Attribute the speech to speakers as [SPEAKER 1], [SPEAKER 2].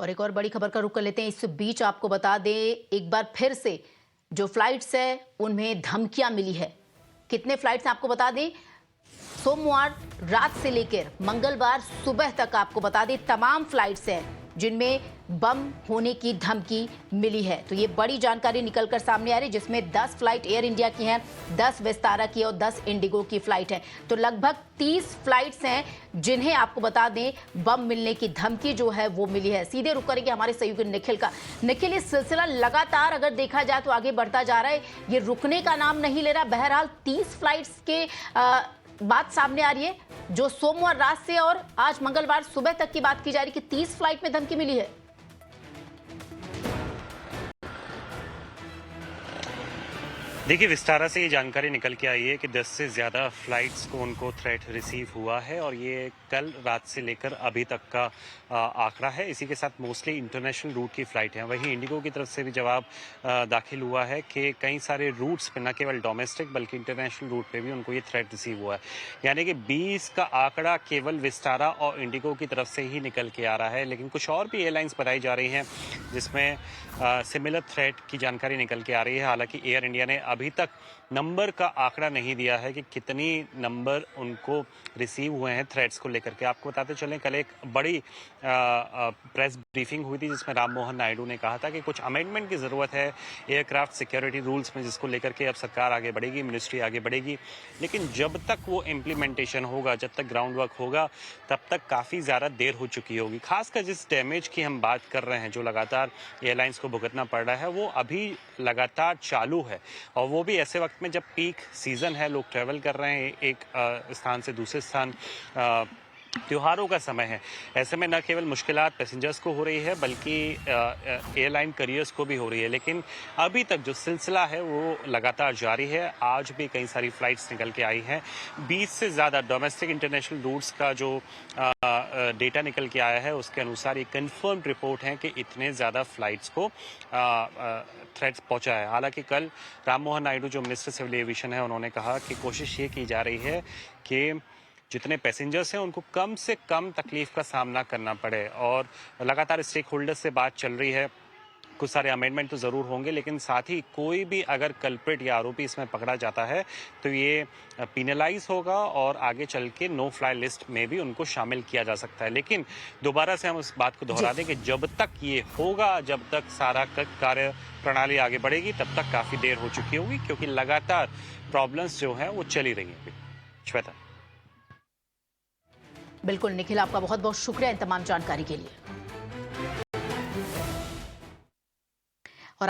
[SPEAKER 1] और एक और बड़ी खबर का रुख कर लेते हैं। इस बीच आपको बता दें, एक बार फिर से जो फ्लाइट्स है उनमें धमकियां मिली है। कितने फ्लाइट्स आपको बता दें, सोमवार रात से लेकर मंगलवार सुबह तक आपको बता दें तमाम फ्लाइट्स हैं जिनमें बम होने की धमकी मिली है। तो ये बड़ी जानकारी निकलकर सामने आ रही है, जिसमें 10 फ्लाइट एयर इंडिया की हैं, 10 विस्तारा की और 10 इंडिगो की फ्लाइट है। तो लगभग 30 फ्लाइट्स हैं जिन्हें आपको बता दें बम मिलने की धमकी जो है वो मिली है। सीधे रुक करेंगे हमारे सहयोगी निखिल का। निखिल, ये सिलसिला लगातार अगर देखा जाए तो आगे बढ़ता जा रहा है, ये रुकने का नाम नहीं ले रहा। बहरहाल 30 फ्लाइट्स के बात सामने आ रही है, जो सोमवार रात से और आज मंगलवार सुबह तक की बात की जा रही है कि 30 फ्लाइट में धमकी मिली है।
[SPEAKER 2] देखिए, विस्तारा से ये जानकारी निकल के आई है कि 10 से ज़्यादा फ्लाइट्स को उनको थ्रेट रिसीव हुआ है और ये कल रात से लेकर अभी तक का आंकड़ा है। इसी के साथ मोस्टली इंटरनेशनल रूट की फ़्लाइट हैं। वहीं इंडिगो की तरफ से भी जवाब दाखिल हुआ है कि कई सारे रूट्स पे न केवल डोमेस्टिक बल्कि इंटरनेशनल रूट पे भी उनको ये थ्रेट रिसीव हुआ है। यानी कि 20 का आंकड़ा केवल विस्तारा और इंडिगो की तरफ से ही निकल के आ रहा है। लेकिन कुछ और भी एयरलाइंस बताई जा रही हैं जिसमें सिमिलर थ्रेट की जानकारी निकल के आ रही है। हालांकि एयर इंडिया ने अभी तक नंबर का आंकड़ा नहीं दिया है कि कितनी नंबर उनको रिसीव हुए हैं थ्रेट्स को लेकर के। आपको बताते चलें, कल एक बड़ी प्रेस ब्रीफिंग हुई थी जिसमें राम मोहन नायडू ने कहा था कि कुछ अमेंडमेंट की ज़रूरत है एयरक्राफ्ट सिक्योरिटी रूल्स में, जिसको लेकर के अब सरकार आगे बढ़ेगी, मिनिस्ट्री आगे बढ़ेगी। लेकिन जब तक वो इम्प्लीमेंटेशन होगा, जब तक ग्राउंड वर्क होगा, तब तक काफ़ी ज़्यादा देर हो चुकी होगी। खासकर जिस डैमेज की हम बात कर रहे हैं, जो लगातार एयरलाइंस को भुगतना पड़ रहा है, वो अभी लगातार चालू है और वो भी ऐसे वक्त में जब पीक सीजन है, लोग ट्रैवल कर रहे हैं एक स्थान से दूसरे स्थान, त्योहारों का समय है। ऐसे में न केवल मुश्किलात पैसेंजर्स को हो रही है बल्कि एयरलाइन करियर्स को भी हो रही है। लेकिन अभी तक जो सिलसिला है वो लगातार जारी है। आज भी कई सारी फ्लाइट्स निकल के आई हैं। 20 से ज़्यादा डोमेस्टिक इंटरनेशनल रूट्स का जो डेटा निकल के आया है उसके अनुसार ये कन्फर्म्ड रिपोर्ट है कि इतने ज़्यादा फ्लाइट्स को थ्रेट्स पहुंचा है। हालांकि कल राम मोहन नायडू जो मिनिस्टर सिविल एविएशन है, उन्होंने कहा कि कोशिश ये की जा रही है कि जितने पैसेंजर्स हैं उनको कम से कम तकलीफ का सामना करना पड़े और लगातार स्टेक होल्डर्स से बात चल रही है। कुछ सारे अमेंडमेंट तो ज़रूर होंगे, लेकिन साथ ही कोई भी अगर कल्प्रिट या आरोपी इसमें पकड़ा जाता है तो ये पिनलाइज होगा और आगे चल के नो फ्लाई लिस्ट में भी उनको शामिल किया जा सकता है। लेकिन दोबारा से हम उस बात को दोहरा दें कि जब तक ये होगा, जब तक सारा कार्य प्रणाली आगे बढ़ेगी, तब तक काफ़ी देर हो चुकी होगी, क्योंकि लगातार प्रॉब्लम्स जो हैं वो चली रही हैं। श्वेता।
[SPEAKER 1] बिल्कुल निखिल, आपका बहुत बहुत शुक्रिया इन तमाम जानकारी के लिए।